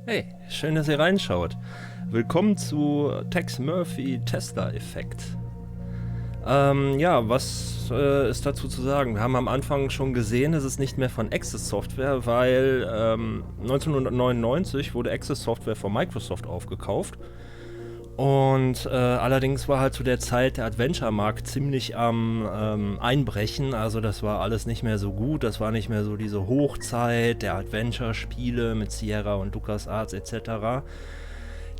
Hey, schön, dass ihr reinschaut. Willkommen zu Tex Murphy Tesla-Effekt. Ja, was ist dazu zu sagen? Wir haben am Anfang schon gesehen, es ist nicht mehr von Access Software, weil 1999 wurde Access Software von Microsoft aufgekauft. Und allerdings war halt zu der Zeit der Adventure-Markt ziemlich am Einbrechen. Also das war alles nicht mehr so gut. Das war nicht mehr so diese Hochzeit der Adventure-Spiele mit Sierra und LucasArts etc.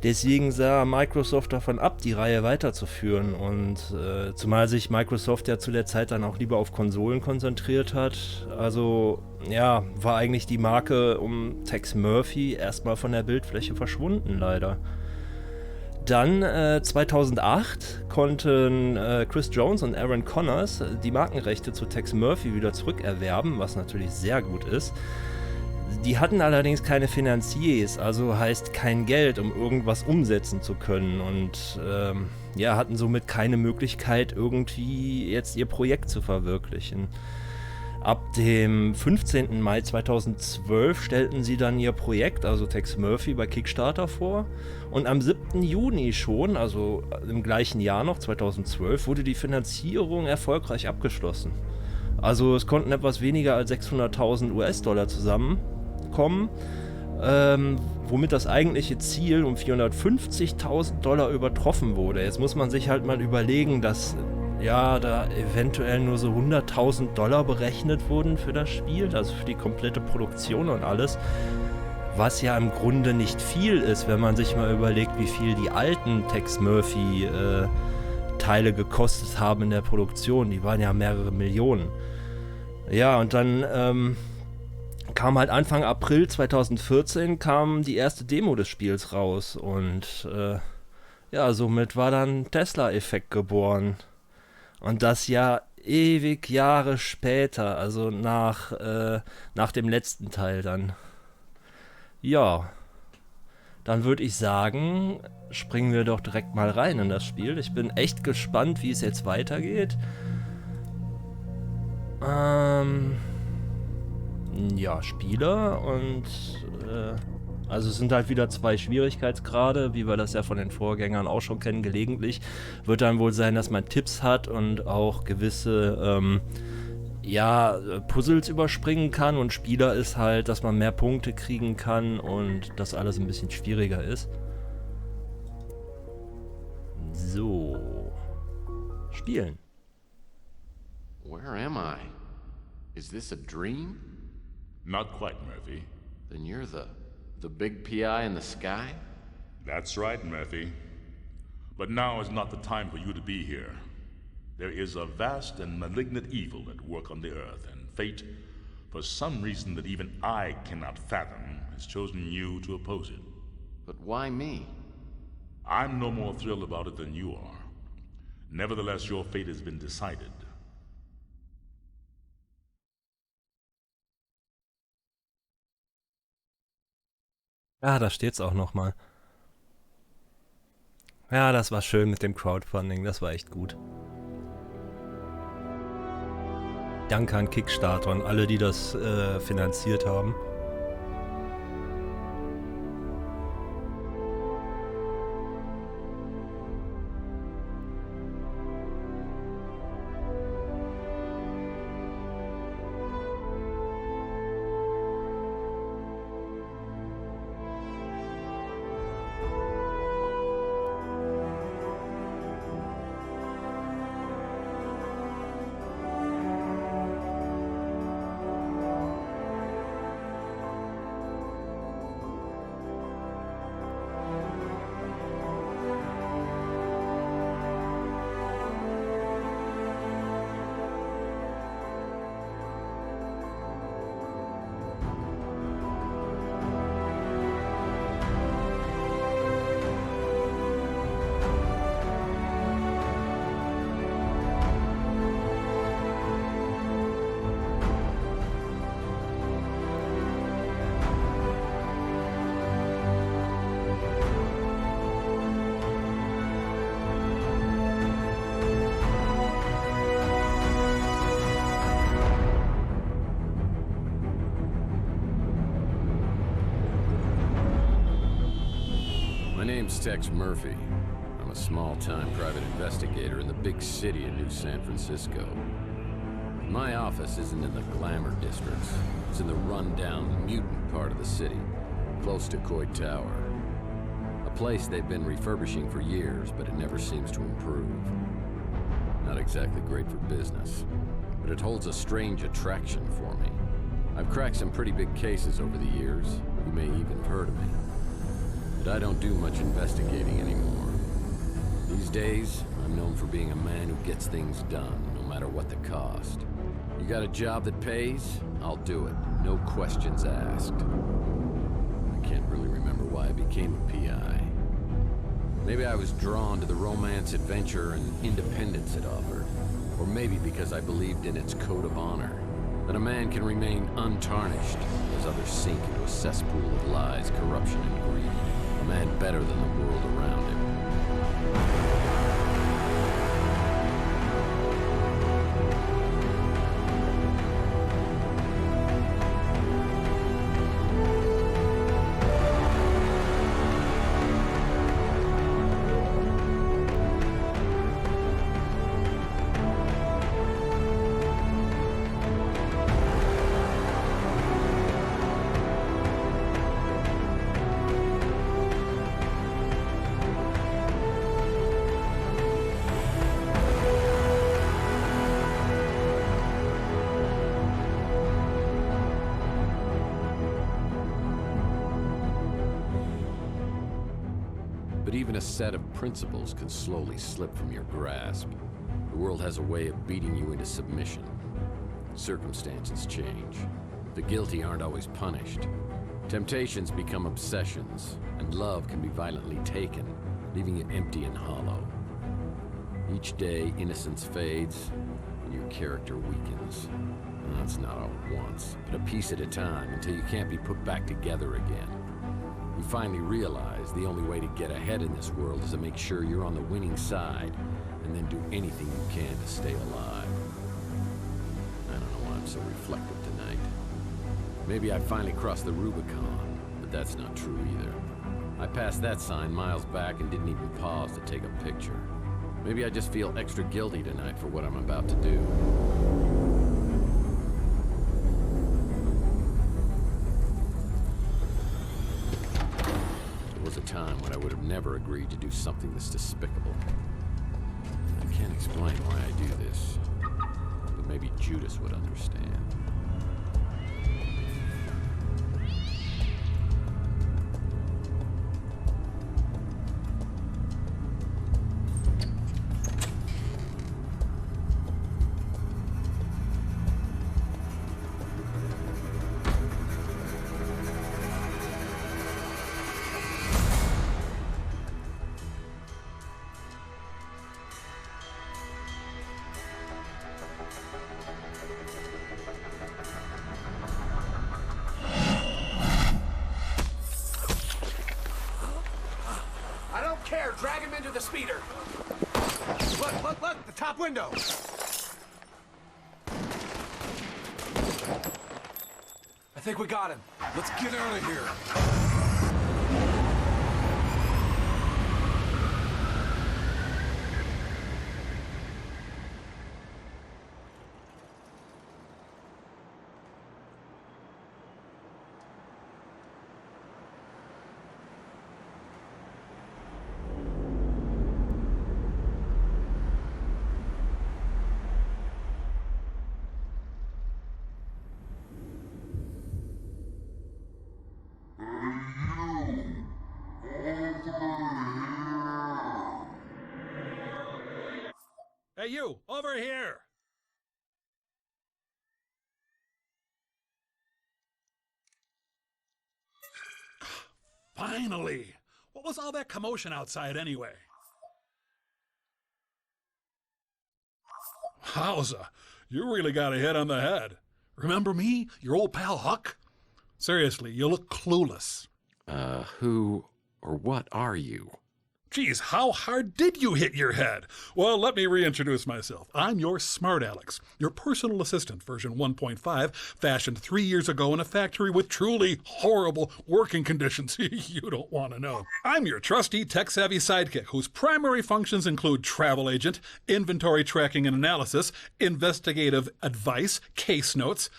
Deswegen sah Microsoft davon ab, die Reihe weiterzuführen. Und zumal sich Microsoft ja zu der Zeit dann auch lieber auf Konsolen konzentriert hat. Also ja, war eigentlich die Marke um Tex Murphy erstmal von der Bildfläche verschwunden, leider. Dann 2008 konnten Chris Jones und Aaron Connors die Markenrechte zu Tex Murphy wieder zurückerwerben, was natürlich sehr gut ist. Die hatten allerdings keine Finanziers, also heißt kein Geld, um irgendwas umsetzen zu können und ja, hatten somit keine Möglichkeit, irgendwie jetzt ihr Projekt zu verwirklichen. Ab dem 15. Mai 2012 stellten sie dann ihr Projekt, also Tex Murphy, bei Kickstarter vor. Und am 7. Juni schon, also im gleichen Jahr noch, 2012, wurde die Finanzierung erfolgreich abgeschlossen. Also es konnten etwas weniger als 600.000 US-Dollar zusammenkommen, womit das eigentliche Ziel um 450.000 Dollar übertroffen wurde. Jetzt muss man sich halt mal überlegen, dass ja, da eventuell nur so 100.000 Dollar berechnet wurden für das Spiel, also für die komplette Produktion und alles. Was ja im Grunde nicht viel ist, wenn man sich mal überlegt, wie viel die alten Tex Murphy Teile gekostet haben in der Produktion. Die waren ja mehrere Millionen. Ja, und dann kam halt Anfang April 2014 kam die erste Demo des Spiels raus. Und ja, somit war dann Tesla-Effekt geboren. Und das ja ewig Jahre später, also nach dem letzten Teil dann. Ja, dann würde ich sagen, springen wir doch direkt mal rein in das Spiel. Ich bin echt gespannt, wie es jetzt weitergeht. Ja, Spieler und also es sind halt wieder 2 Schwierigkeitsgrade, wie wir das ja von den Vorgängern auch schon kennen, gelegentlich. Wird dann wohl sein, dass man Tipps hat und auch gewisse ja, Puzzles überspringen kann, und Spieler ist halt, dass man mehr Punkte kriegen kann und das alles ein bisschen schwieriger ist. So. Spielen. Where am I? Is this a dream? Not quite, Murphy. Then you're the big PI in the sky? That's right, Murphy. But now is not the time for you to be here. There is a vast and malignant evil at work on the earth, and fate, for some reason that even I cannot fathom, has chosen you to oppose it. But why me? I'm no more thrilled about it than you are. Nevertheless, your fate has been decided. Ah, da steht's auch nochmal. Ja, das war schön mit dem Crowdfunding, das war echt gut. Danke an Kickstarter und alle, die das finanziert haben. name's Tex Murphy. I'm a small-time private investigator in the big city of New San Francisco. My office isn't in the glamour districts. It's in the run-down, mutant part of the city, close to Coit Tower. A place they've been refurbishing for years, but it never seems to improve. Not exactly great for business, but it holds a strange attraction for me. I've cracked some pretty big cases over the years. You may even have heard of me. But I don't do much investigating anymore. These days, I'm known for being a man who gets things done, no matter what the cost. You got a job that pays? I'll do it. No questions asked. I can't really remember why I became a PI. Maybe I was drawn to the romance, adventure, and independence it offered. Or maybe because I believed in its code of honor. That a man can remain untarnished as others sink into a cesspool of lies, corruption, and greed. A man better than the world around him. But even a set of principles can slowly slip from your grasp. The world has a way of beating you into submission. Circumstances change. The guilty aren't always punished. Temptations become obsessions, and love can be violently taken, leaving you empty and hollow. Each day, innocence fades, and your character weakens. And that's not all at once, but a piece at a time until you can't be put back together again. You finally realize the only way to get ahead in this world is to make sure you're on the winning side, and then do anything you can to stay alive. I don't know why I'm so reflective tonight. Maybe I finally crossed the Rubicon, but that's not true either. I passed that sign miles back and didn't even pause to take a picture. Maybe I just feel extra guilty tonight for what I'm about to do. A time when I would have never agreed to do something this despicable. I can't explain why I do this, but maybe Judas would understand. Drag him into the speeder. Look, the top window. I think we got him. Let's get out of here. Hey, you! Over here! Finally! What was all that commotion outside anyway? Wowza! You really got a hit on the head. Remember me? Your old pal Huck? Seriously, you look clueless. Who or what are you? Geez, how hard did you hit your head? Well, let me reintroduce myself. I'm your Smart Alex, your personal assistant, version 1.5, fashioned 3 years ago in a factory with truly horrible working conditions you don't want to know. I'm your trusty, tech-savvy sidekick whose primary functions include travel agent, inventory tracking and analysis, investigative advice, case notes,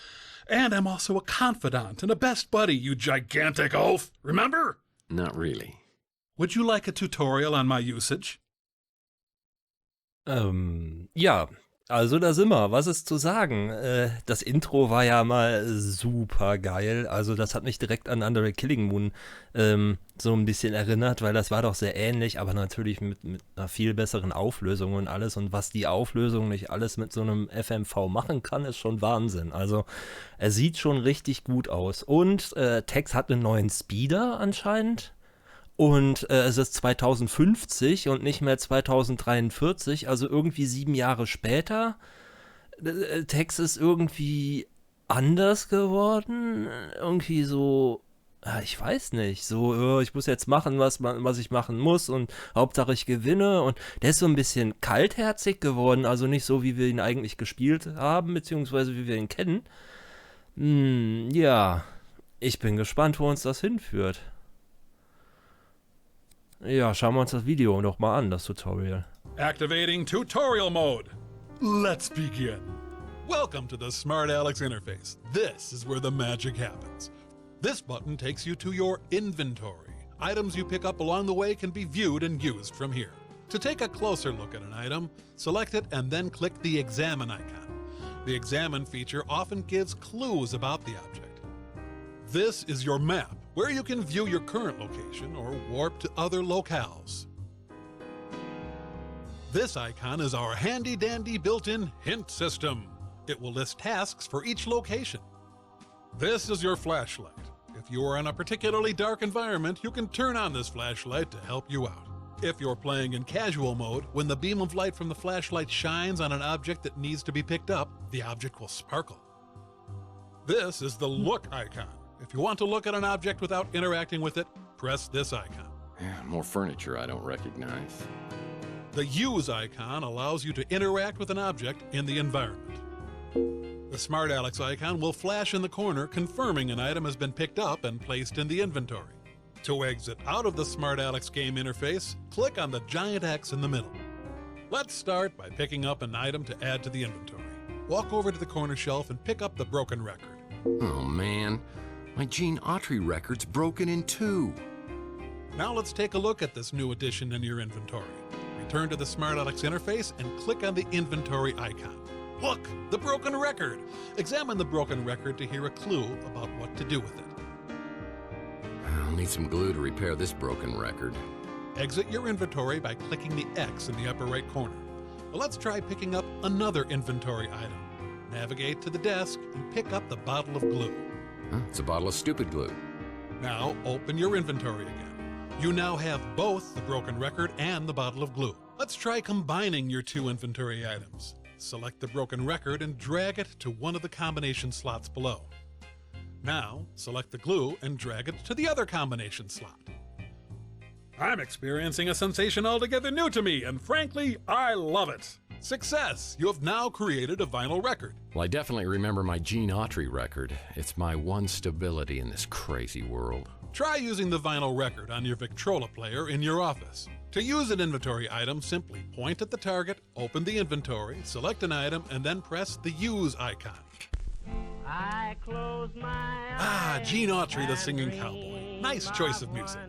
and I'm also a confidant and a best buddy, you gigantic oaf. Remember? Not really. Would you like a tutorial on my usage? Ja, also da sind wir. Was ist zu sagen? Das Intro war ja mal super geil. Also das hat mich direkt an Under the Killing Moon so ein bisschen erinnert, weil das war doch sehr ähnlich, aber natürlich mit einer viel besseren Auflösung und alles. Und was die Auflösung nicht alles mit so einem FMV machen kann, ist schon Wahnsinn. Also er sieht schon richtig gut aus. Und Tex hat einen neuen Speeder anscheinend. Und es ist 2050 und nicht mehr 2043, also irgendwie 7 Jahre später. Tex ist irgendwie anders geworden. Irgendwie so, ich weiß nicht, so, ich muss jetzt machen, was ich machen muss und Hauptsache ich gewinne. Und der ist so ein bisschen kaltherzig geworden, also nicht so, wie wir ihn eigentlich gespielt haben, beziehungsweise wie wir ihn kennen. Ja, ich bin gespannt, wo uns das hinführt. Ja, schauen wir uns das Video noch mal an, das Tutorial. Activating tutorial mode. Let's begin. Welcome to the Smart Alex interface. This is where the magic happens. This button takes you to your inventory. Items you pick up along the way can be viewed and used from here. To take a closer look at an item, select it and then click the Examine icon. The Examine feature often gives clues about the object. This is your map, where you can view your current location or warp to other locales. This icon is our handy-dandy built-in hint system. It will list tasks for each location. This is your flashlight. If you are in a particularly dark environment, you can turn on this flashlight to help you out. If you're playing in casual mode, when the beam of light from the flashlight shines on an object that needs to be picked up, the object will sparkle. This is the Look icon. If you want to look at an object without interacting with it, press this icon. More furniture I don't recognize. The Use icon allows you to interact with an object in the environment. The Smart Alex icon will flash in the corner, confirming an item has been picked up and placed in the inventory. To exit out of the Smart Alex game interface, click on the giant X in the middle. Let's start by picking up an item to add to the inventory. Walk over to the corner shelf and pick up the broken record. Oh man, my Gene Autry record's broken in 2. Now let's take a look at this new addition in your inventory. Return to the Smart Alex interface and click on the inventory icon. Look, the broken record. Examine the broken record to hear a clue about what to do with it. I'll need some glue to repair this broken record. Exit your inventory by clicking the X in the upper right corner. Well, let's try picking up another inventory item. Navigate to the desk and pick up the bottle of glue. It's a bottle of stupid glue. Now open your inventory again. You now have both the broken record and the bottle of glue. Let's try combining your 2 inventory items. Select the broken record and drag it to one of the combination slots below. Now, select the glue and drag it to the other combination slot. I'm experiencing a sensation altogether new to me, and frankly, I love it. Success! You have now created a vinyl record. Well, I definitely remember my Gene Autry record. It's my one stability in this crazy world. Try using the vinyl record on your Victrola player in your office. To use an inventory item, simply point at the target, open the inventory, select an item, and then press the Use icon. I close my eyes. Gene Autry, the singing cowboy. Nice choice of music.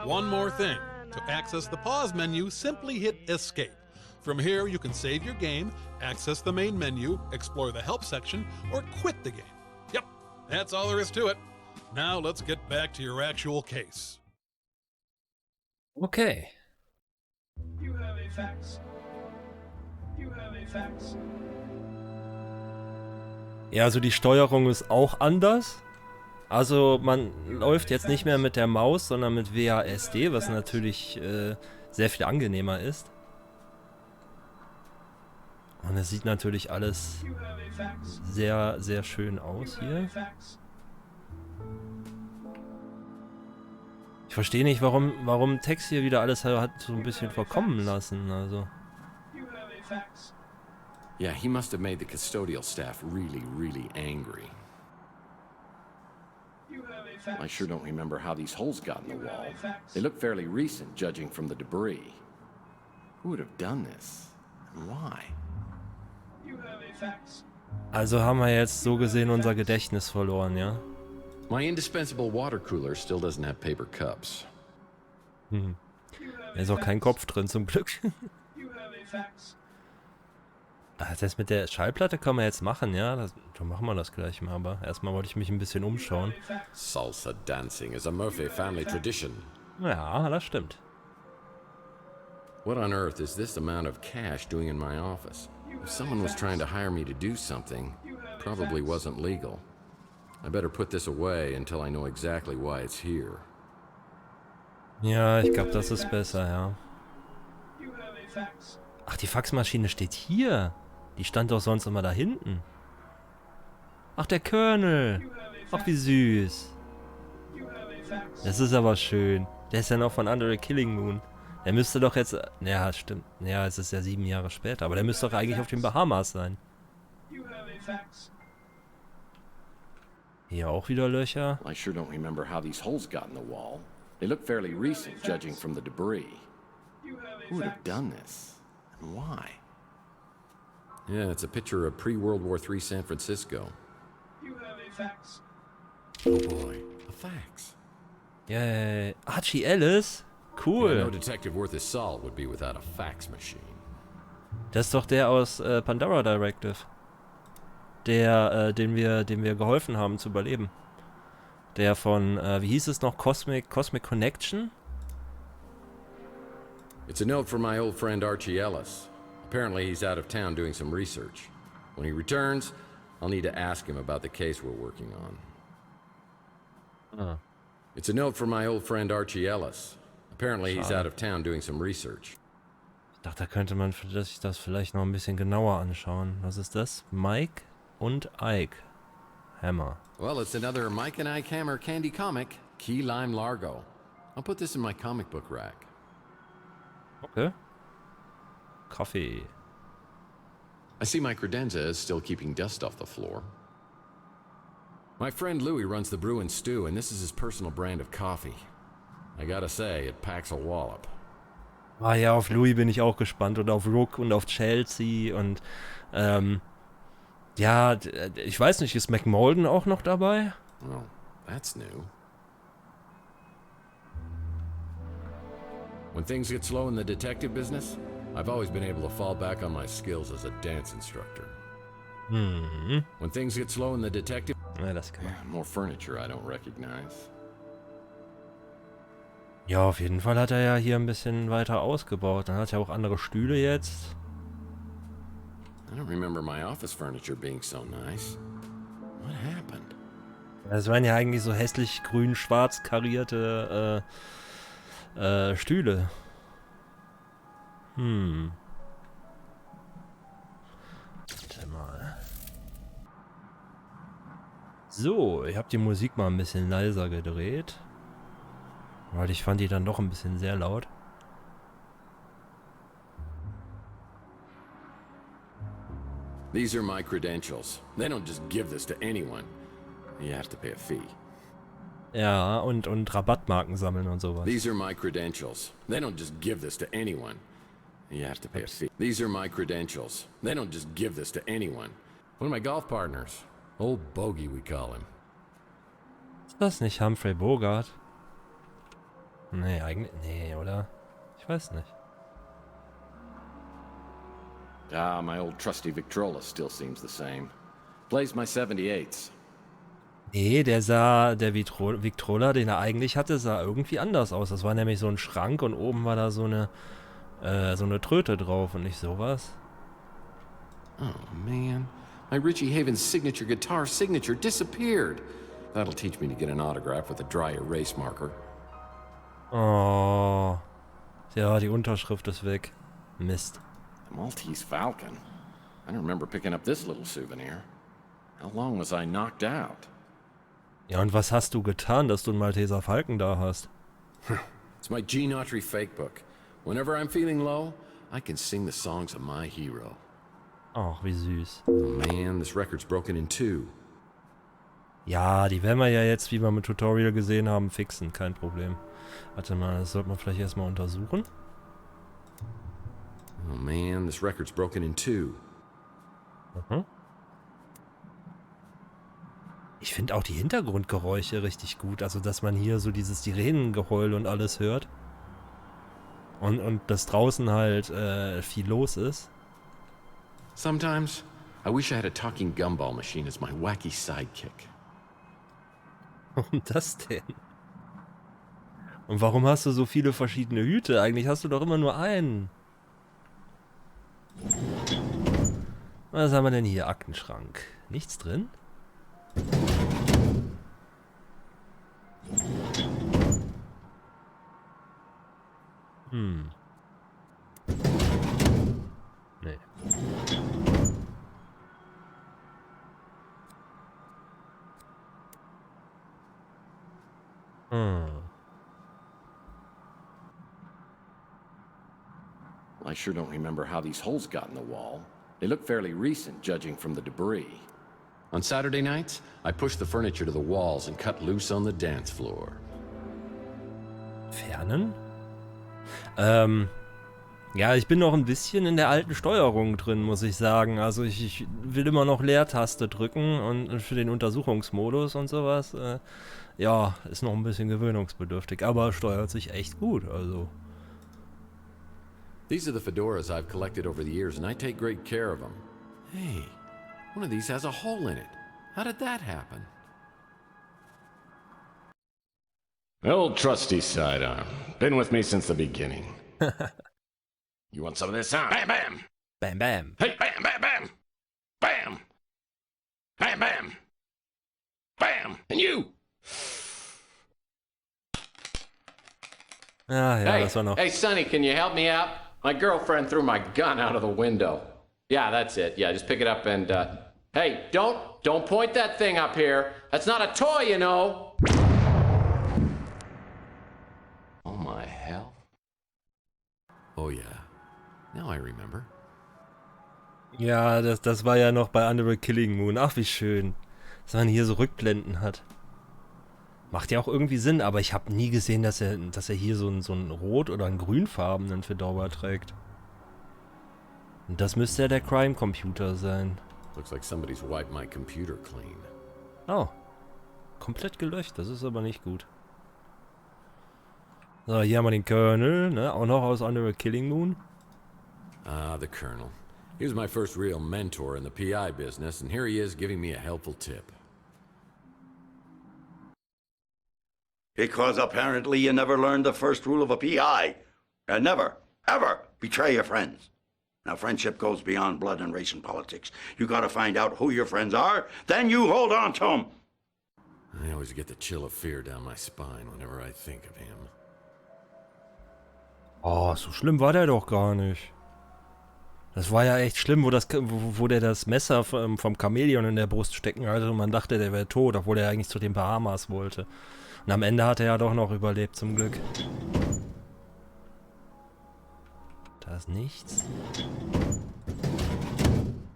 One more thing. To access the pause menu, simply hit Escape. From here, you can save your game, access the main menu, explore the help section, or quit the game. Yep, that's all there is to it. Now let's get back to your actual case. Okay. You have a fax. You have a fax. Ja, also die Steuerung ist auch anders. Also man läuft jetzt nicht mehr mit der Maus, sondern mit WASD, was natürlich sehr viel angenehmer ist. Und es sieht natürlich alles sehr, sehr schön aus hier. Ich Ich verstehe nicht, warum Tex hier wieder alles hat so ein bisschen verkommen lassen, also. You have a fax. Yeah, he must have made the custodial staff really, really angry. You have a fax. I sure don't remember how these holes got in the wall. They look fairly recent, judging from the debris. Who would have done this? And why? You have a fax. Also haben wir jetzt so gesehen unser Gedächtnis verloren, ja? My indispensable water cooler still doesn't have paper cups. Da ist auch kein Kopf drin, zum Glück. You have a fax. Das mit der Schallplatte kann man jetzt machen, ja? Dann machen wir das gleich mal, aber erstmal wollte ich mich ein bisschen umschauen. Salsa dancing is a Murphy family tradition. Ja, das stimmt. What on earth is this amount of cash doing in my office? If someone was trying to hire me to do something, it probably wasn't legal. I better put this away until I know exactly why it's here. Ja, ich glaube, das ist besser, ja. You have a fax. Ach, die Faxmaschine steht hier. Die stand doch sonst immer da hinten. Ach, der Colonel. Ach, wie süß. You have a fax. Das ist aber schön. Der ist ja noch von Under the Killing Moon. Der müsste doch jetzt... Ja, stimmt. Ja, es ist ja 7 Jahre später. Aber der müsste doch eigentlich auf den Bahamas sein. You have a fax. Hier auch wieder Löcher. I sure don't remember how these holes got in the wall. They look fairly recent, judging from the debris. You have a Who would have fax. done this? And why? Yeah, it's a picture of pre-World War III San Francisco. You have a fax. Oh boy, a fax. Yay. Archie Ellis? Yeah, Cool. no detective worth his salt would be without a fax machine. Das ist doch der aus Pandora Directive. Der, dem wir geholfen haben zu überleben. Der von, wie hieß es noch? Cosmic Connection? It's a note from my old friend Archie Ellis. Apparently he's out of town doing some research. When he returns, I'll need to ask him about the case we're working on. Ah. It's a note from my old friend Archie Ellis. Apparently he's Schade. out of town doing some research. Ich dachte, da könnte man sich das vielleicht noch ein bisschen genauer anschauen. Was ist das? Mike und Ike. Hammer. Well, it's another Mike and Ike Hammer candy comic, Key Lime Largo. I'll put this in my comic book rack. Okay. Kaffee. I see my credenza is still keeping dust off the floor. My friend Louie runs the Brew and Stew, and this is his personal brand of coffee. I gotta say, it packs a wallop. Ah ja, auf Louis bin ich auch gespannt und auf Rook und auf Chelsea und ja, ich weiß nicht, ist McMolden auch noch dabei? Well, that's new. When things get slow in the detective business, I've always been able to fall back on my skills as a dance instructor. When things get slow in the detective... Ja, das kann man. More furniture I don't recognize. Ja, auf jeden Fall hat er ja hier ein bisschen weiter ausgebaut. Dann hat er auch andere Stühle jetzt. I don't remember my office furniture being so nice. What happened? Das waren ja eigentlich so hässlich grün-schwarz karierte Stühle. Warte mal. So, ich habe die Musik mal ein bisschen leiser gedreht. Weil ich fand die dann doch ein bisschen sehr laut. These are my credentials. They don't just give this to anyone. You have to pay a fee. Ja, und Rabattmarken sammeln und sowas. These are my credentials. They don't just give this to anyone. You have to pay a fee. These are my credentials. They don't just give this to anyone. One of my golf partners. Old Bogey, we call him. Ist das nicht Humphrey Bogart? Nee, eigentlich. Nee, oder? Ich weiß nicht. Ah, my old trusty Victrola still seems the same. Plays my 78s. Nee, der Victrola, den er eigentlich hatte, sah irgendwie anders aus. Das war nämlich so ein Schrank und oben war da so eine Tröte drauf und nicht sowas. Oh, man. My Richie Havens signature guitar signature disappeared. That'll teach me to get an autograph with a dry erase marker. Oh. Ja, die Unterschrift ist weg. Mist. The Maltese Falcon. I don't remember picking up this little souvenir. How long was I knocked out? Ja, und was hast du getan, dass du einen Malteser Falken da hast? It's my Gene Autry fake book. Whenever I'm feeling low, I can sing the songs of my hero. Ach, wie süß. Oh man, this record's broken in two. Ja, die werden wir ja jetzt, wie wir im Tutorial gesehen haben, fixen. Kein Problem. Warte mal, das sollte man vielleicht erstmal untersuchen. Oh man, this record's broken in two. Mhm. Ich finde auch die Hintergrundgeräusche richtig gut. Also, dass man hier so dieses Sirenengeheul und alles hört. Und dass draußen halt viel los ist. Sometimes, I wish I had a talking gumball machine as my wacky sidekick. Warum das denn? Und warum hast du so viele verschiedene Hüte? Eigentlich hast du doch immer nur einen. Was haben wir denn hier? Aktenschrank. Nichts drin? Nee. I sure don't remember how these holes got in the wall. They look fairly recent, judging from the debris. On Saturday nights, I push the furniture to the walls and cut loose on the dance floor. Fernen? Ja, ich bin noch ein bisschen in der alten Steuerung drin, muss ich sagen. Also ich will immer noch Leertaste drücken und für den Untersuchungsmodus und sowas. Ja, ist noch ein bisschen gewöhnungsbedürftig, aber steuert sich echt gut, also. These are the fedoras I've collected over the years, and I take great care of them. Hey, one of these has a hole in it. How did that happen? Old trusty sidearm. Been with me since the beginning. You want some of this, huh? Bam, bam! Bam, bam. Hey, bam, bam, bam! Bam! Bam, bam! Bam! And you! Ah, ja, das war noch. Hey, Sonny, can you help me out? My girlfriend threw my gun out of the window. Yeah, that's it. Yeah, just pick it up and, hey, don't point that thing up here. That's not a toy, you know. Oh my hell. Oh yeah, now I remember. Ja, das war ja noch bei Under a Killing Moon. Ach, wie schön. Dass man hier so Rückblenden hat. Macht ja auch irgendwie Sinn, aber ich habe nie gesehen, dass er hier so einen rot- oder einen grünfarbenen Fedora trägt. Und das müsste ja der Crime-Computer sein. Looks like somebody's wiped my computer clean. Oh. Komplett gelöscht, das ist aber nicht gut. So, hier haben wir den Colonel, ne? Auch noch aus Under a Killing Moon. Ah, the Colonel. He was my first real mentor in the PI business, and here he is giving me a helpful tip. Because apparently you never learned the first rule of a PI. And never, ever betray your friends. Now, friendship goes beyond blood and race and politics. You gotta find out who your friends are, then you hold on to them. I always get the chill of fear down my spine whenever I think of him. Oh, so schlimm war der doch gar nicht. Das war ja echt schlimm, wo der das Messer vom Chamäleon in der Brust stecken hatte und man dachte, der wäre tot, obwohl er eigentlich zu den Bahamas wollte. Und am Ende hat er ja doch noch überlebt, zum Glück. Da ist nichts.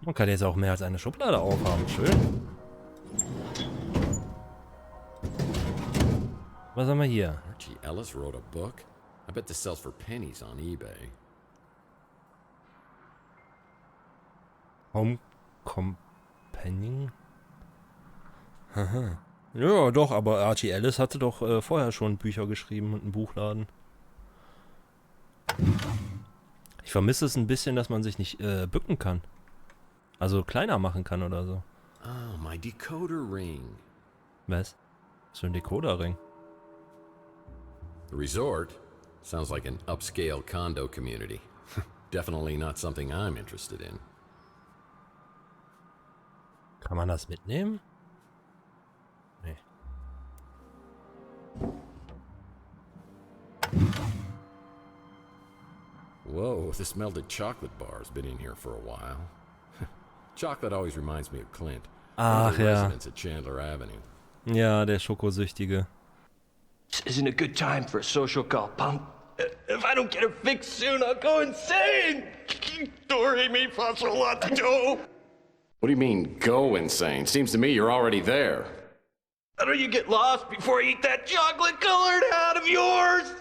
Man kann jetzt auch mehr als eine Schublade aufhaben. Schön. Was haben wir hier? Archie Ellis wrote a book? I bet this sells for pennies on eBay. Home Companion? Haha. Ja, doch, aber Archie Ellis hatte doch vorher schon Bücher geschrieben und einen Buchladen. Ich vermisse es ein bisschen, dass man sich nicht bücken kann. Also kleiner machen kann oder so. Oh, my decoder ring. Was? So ein Decoder-Ring. The resort sounds like an upscale condo community. Definitely not something I'm interested in. Kann man das mitnehmen? Nee. Whoa, this melted chocolate bar has been in here for a while. Chocolate always reminds me of Clint. Ach one of the ja. residents at Chandler Avenue. Ja, der Schokosüchtige. This isn't a good time for a social call, punk. If I don't get her fixed soon, I'll go insane! Dory me fasolato! What do you mean, go insane? Seems to me you're already there. How do you get lost before I eat that chocolate-colored hat of yours?